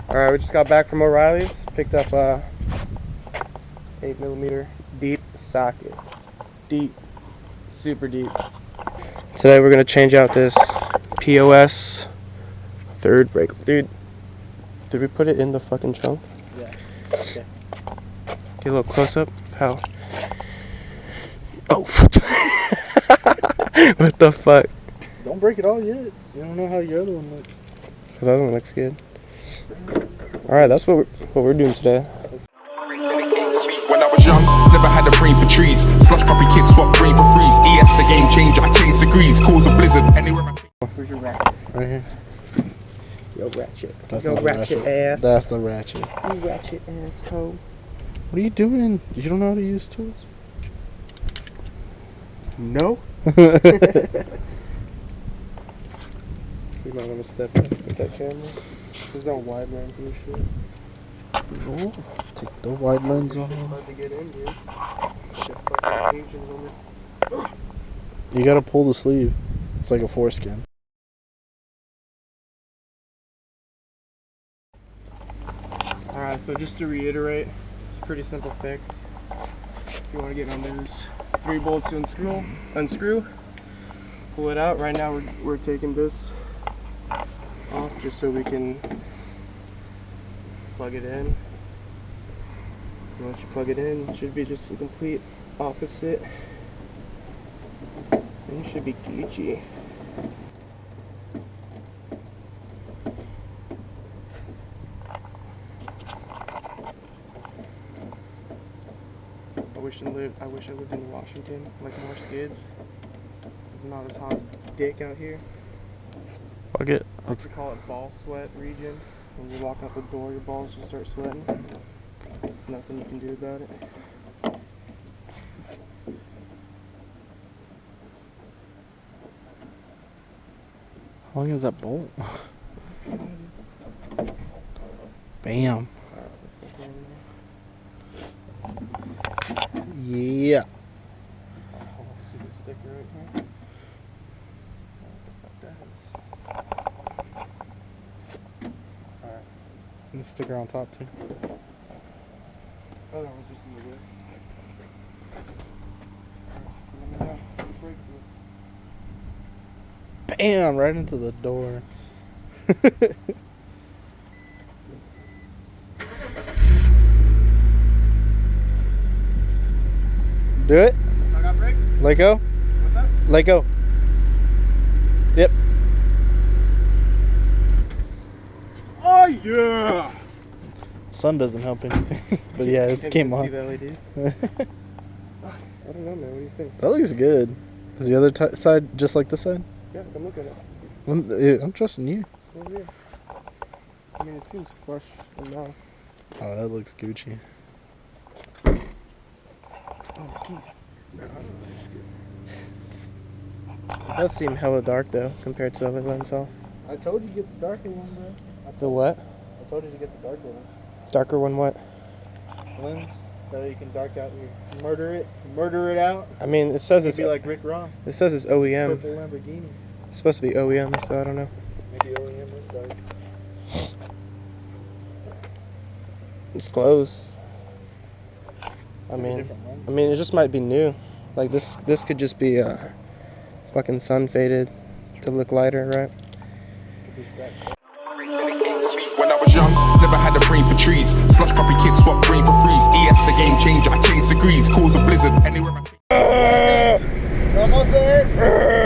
Alright, we just got back from O'Reilly's. Picked up a 8mm deep socket. Deep. Super deep. Today we're going to change out this POS third brake. Dude, did we put it in the fucking trunk? Yeah. Okay. Get a little close up. How? Oh. What the fuck? Don't break it all yet. You don't know how your other one looks. The other one looks good. Alright, that's what we're doing today. When I was young, never had a brain for trees. Slush puppy kids swap brain for freeze. ES the game changer, I changed degrees. Cause a blizzard anywhere I take. Where's your ratchet? Right here. Yo, ratchet. That's Yo, not ratchet ass. That's the ratchet. You ratchet asshole. What are you doing? You don't know how to use tools? No. You might want to step up with that camera. There's no wide lens and shit. Oh, take the wide lens off. It's hard to get in, dude. Shit, fucking Asians on it. You gotta pull the sleeve. It's like a foreskin. Alright, so just to reiterate, it's a pretty simple fix. If you want to get on, there's 3 bolts to unscrew, pull it out. Right now we're taking this off just so we can plug it in. And once you plug it in, it should be just the complete opposite. And you should be Gucci. I wish I lived in Washington, like more skids. It's not as hot as dick out here. Fuck it. Let's call it ball sweat region. When you walk out the door, your balls just start sweating. There's nothing you can do about it. How long is that bolt? Bam. Yeah. Oh, see the sticker right here? What the fuck that is? Alright. And the sticker on top too. Oh, that was just in the way. Alright, so let me know what the brakes were. Bam! Right into the door. Do it. I got brakes? Let go. What's that? Let go. Yep. Oh yeah! Sun doesn't help anything. But yeah, it came on. See the LEDs? I don't know, man. What do you think? That looks good. Is the other side just like this side? Yeah, come look at it. I'm trusting you. Over here. I mean, it seems flush enough. Oh, that looks Gucci. Oh, Keith. It does seem hella dark though, compared to the other lens all. I told you to get the darker one, bro. The what? I told you to get the darker one. Darker one what? Lens. That way you can dark out your murder it out. I mean, it says it's Be like Rick Ross. It says it's OEM. Purple Lamborghini. It's supposed to be OEM, so I don't know. Maybe OEM is dark. It's close. I mean, it just might be new. Like this could just be fucking sun faded to look lighter, right? When I was young, never had a brain for trees. Slush puppy kids swap brain for freeze. ES the game changer, I changed degrees. Cause a blizzard anywhere I take. Almost there.